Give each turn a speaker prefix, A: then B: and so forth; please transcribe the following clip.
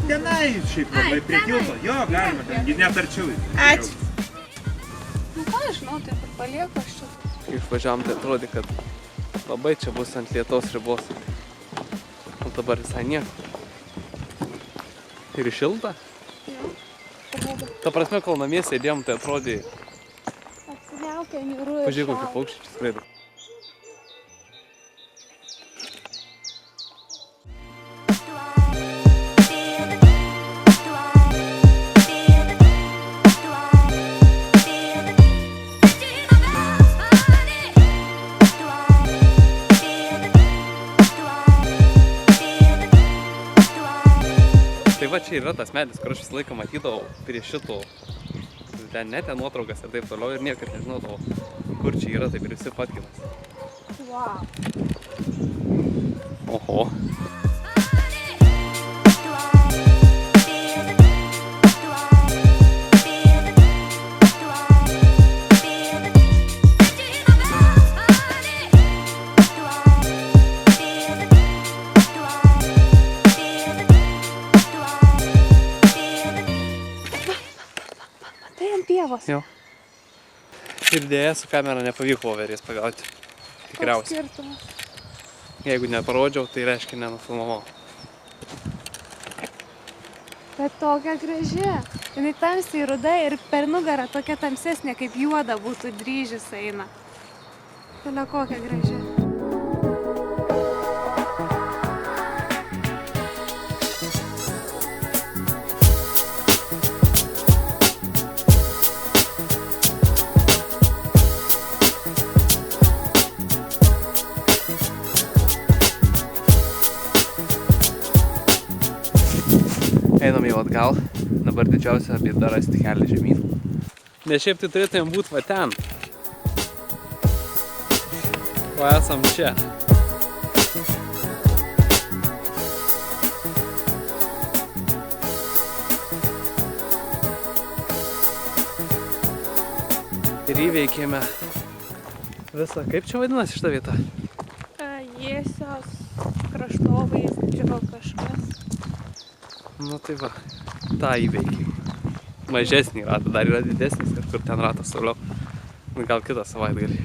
A: Tenai šiaip labai prie tilto. Jo, galima, ten net arčiau.
B: Ačiū.
C: Nu ką, žinau, taip ir palieku aš čia.
D: Kai išvažiavom, tai atrodė, kad labai čia bus ant lietaus ribos. O dabar visai nieko. Ir šilta.
C: Jo. Pagalba.
D: Ta prasme, kol namie sėdėjom, tai atrodė...
C: Apsiniaukia niūru ir
D: Pažiūrėk, kokį
C: šalta.
D: paukštį čia skraido. Tai va čia yra tas medis, kur aš visą laiką matydavau prie šito. Ten netė nuotraukas ir taip toliau ir niekad nežinodavau, kur čia yra, taip ir visi patkinas.
C: Wow.
D: Oho.
C: Tai ant pievos.
D: Jo. Ir dėja su kamera nepavyko voverės pagauti.
C: Koks
D: Tikriausiai.
C: skirtumas?
D: Jeigu neparodžiau, tai reiškia nenufilmavau.
C: Bet tokia graži. Jinai tamsiai ruda ir per nugarą tokia tamsesnė, kaip juoda būtų dryžis eina. Toliau kokia graži.
D: Einam jau atgal. Dabar didžiausia bėda rasti kelią žemyn. Nes šiaip tai turėtumėm būti va ten. O esam čia. Ir įveikėme visą. Kaip čia vadinasi šitą vietą?
C: Jiesios kraštovaizdžio kažkas.
D: Nu tai va, tą įveikėm. Mažesnį ratą, dar yra didesnis, kažkur ten ratas toliau. Gal kitą savaitgalį.